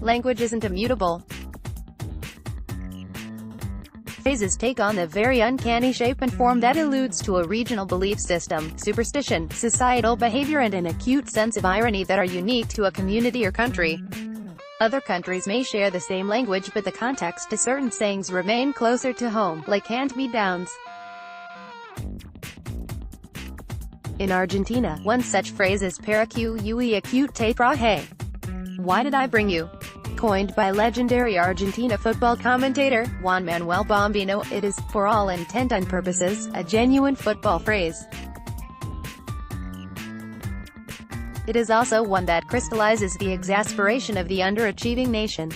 Language isn't immutable. Phrases take on the very uncanny shape and form that alludes to a regional belief system, superstition, societal behavior and an acute sense of irony that are unique to a community or country. Other countries may share the same language, but the context to certain sayings remain closer to home, like hand-me-downs. In Argentina, one such phrase is para que acute traje. Why did I bring you? Coined by legendary Argentina football commentator, Juan Manuel Bombino, it is, for all intent and purposes, a genuine football phrase. It is also one that crystallizes the exasperation of the underachieving nation.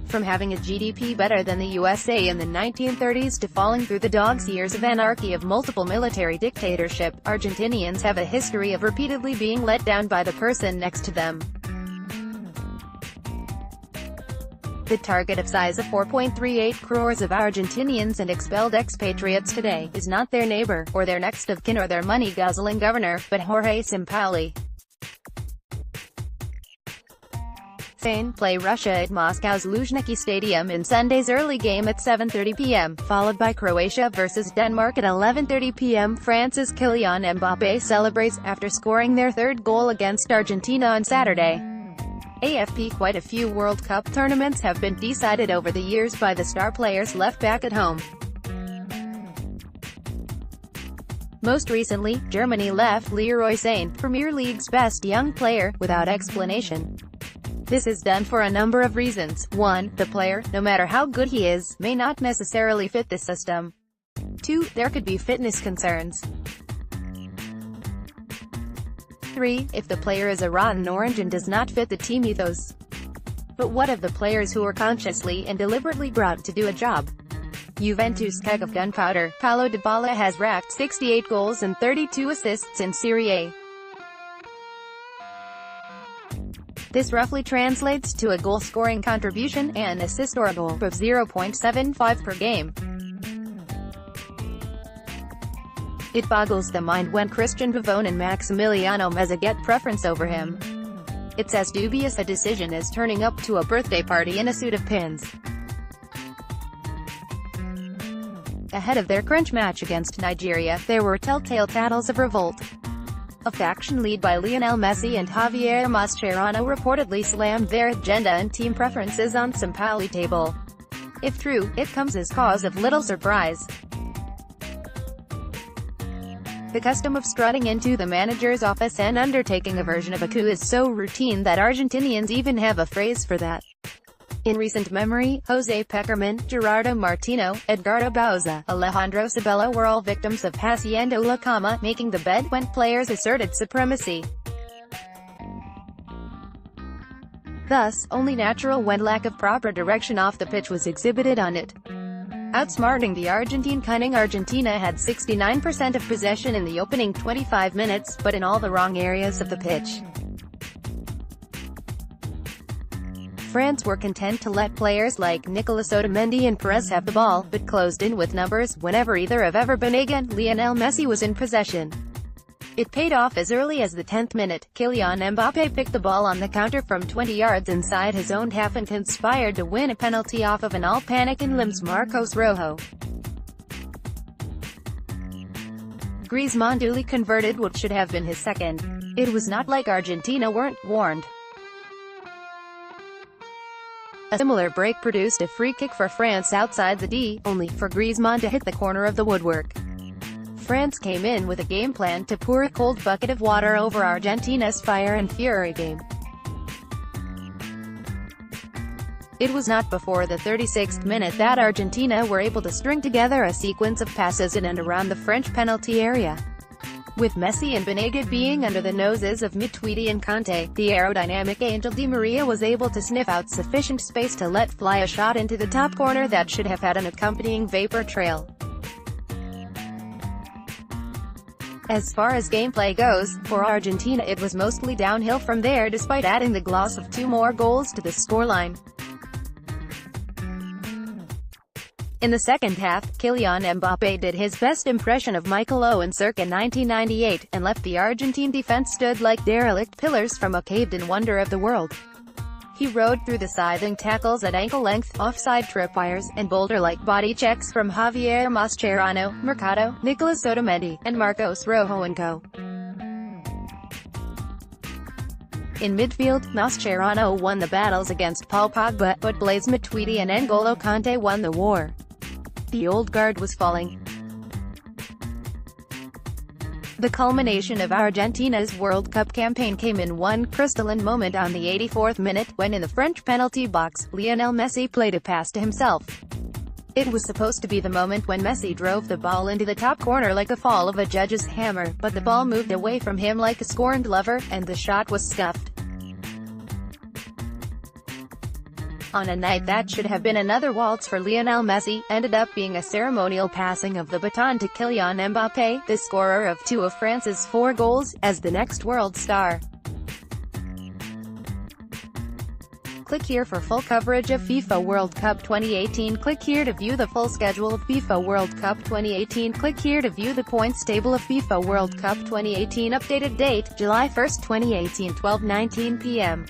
From having a GDP better than the USA in the 1930s to falling through the dog's years of anarchy of multiple military dictatorship, Argentinians have a history of repeatedly being let down by the person next to them. The target of size of 4.38 crores of Argentinians and expelled expatriates today, is not their neighbor, or their next of kin or their money-guzzling governor, but Jorge Sampaoli. Spain play Russia at Moscow's Luzhniki Stadium in Sunday's early game at 7:30 p.m., followed by Croatia vs Denmark at 11:30 p.m. France's Kylian Mbappe celebrates, after scoring their third goal against Argentina on Saturday. AFP Quite a few World Cup tournaments have been decided over the years by the star players left back at home. Most recently, Germany left Leroy Sané, Premier League's best young player, without explanation. This is done for a number of reasons. 1. The player, no matter how good he is, may not necessarily fit the system. 2. There could be fitness concerns. 3. If the player is a rotten orange and does not fit the team ethos. But what of the players who are consciously and deliberately brought to do a job? Juventus' keg of gunpowder, Paulo Dybala has racked 68 goals and 32 assists in Serie A. This roughly translates to a goal-scoring contribution and assist or goal of 0.75 per game. It boggles the mind when Christian Pavone and Maximiliano Meza get preference over him. It's as dubious a decision as turning up to a birthday party in a suit of pins. Ahead of their crunch match against Nigeria, there were telltale tattles of revolt. A faction led by Lionel Messi and Javier Mascherano reportedly slammed their agenda and team preferences on Sampaoli table. If true, it comes as cause of little surprise. The custom of strutting into the manager's office and undertaking a version of a coup is so routine that Argentinians even have a phrase for that. In recent memory, Jose Peckerman, Gerardo Martino, Edgardo Bauza, Alejandro Sabella were all victims of Hacienda La Cama, making the bed when players asserted supremacy. Thus, only natural when lack of proper direction off the pitch was exhibited on it. Outsmarting the Argentine cunning, Argentina had 69% of possession in the opening 25 minutes, but in all the wrong areas of the pitch. France were content to let players like Nicolas Otamendi and Perez have the ball, but closed in with numbers whenever either of Everbanega and Lionel Messi was in possession. It paid off as early as the 10th minute. Kylian Mbappe picked the ball on the counter from 20 yards inside his own half and conspired to win a penalty off of an all-panic in limbs Marcos Rojo. Griezmann duly converted what should have been his second. It was not like Argentina weren't warned. A similar break produced a free kick for France outside the D, only for Griezmann to hit the corner of the woodwork. France came in with a game plan to pour a cold bucket of water over Argentina's fire and fury game. It was not before the 36th minute that Argentina were able to string together a sequence of passes in and around the French penalty area. With Messi and Banega being under the noses of Matuidi and Conte, the aerodynamic Angel Di Maria was able to sniff out sufficient space to let fly a shot into the top corner that should have had an accompanying vapor trail. As far as gameplay goes, for Argentina it was mostly downhill from there despite adding the gloss of 2 more goals to the scoreline. In the second half, Kylian Mbappe did his best impression of Michael Owen circa 1998, and left the Argentine defense stood like derelict pillars from a caved-in wonder of the world. He rode through the scything tackles at ankle-length, offside tripwires, and boulder-like body checks from Javier Mascherano, Mercado, Nicolas Otamendi, and Marcos Rojo & co. In midfield, Mascherano won the battles against Paul Pogba, but Blaise Matuidi and N'Golo Kanté won the war. The old guard was falling. The culmination of Argentina's World Cup campaign came in one crystalline moment on the 84th minute, when in the French penalty box, Lionel Messi played a pass to himself. It was supposed to be the moment when Messi drove the ball into the top corner like the fall of a judge's hammer, but the ball moved away from him like a scorned lover, and the shot was scuffed. On a night that should have been another waltz for Lionel Messi, ended up being a ceremonial passing of the baton to Kylian Mbappe, the scorer of 2 of France's 4 goals, as the next world star. Click here for full coverage of FIFA World Cup 2018. Click here to view the full schedule of FIFA World Cup 2018. Click here to view the points table of FIFA World Cup 2018. Updated date, July 1, 2018, 12:19 p.m.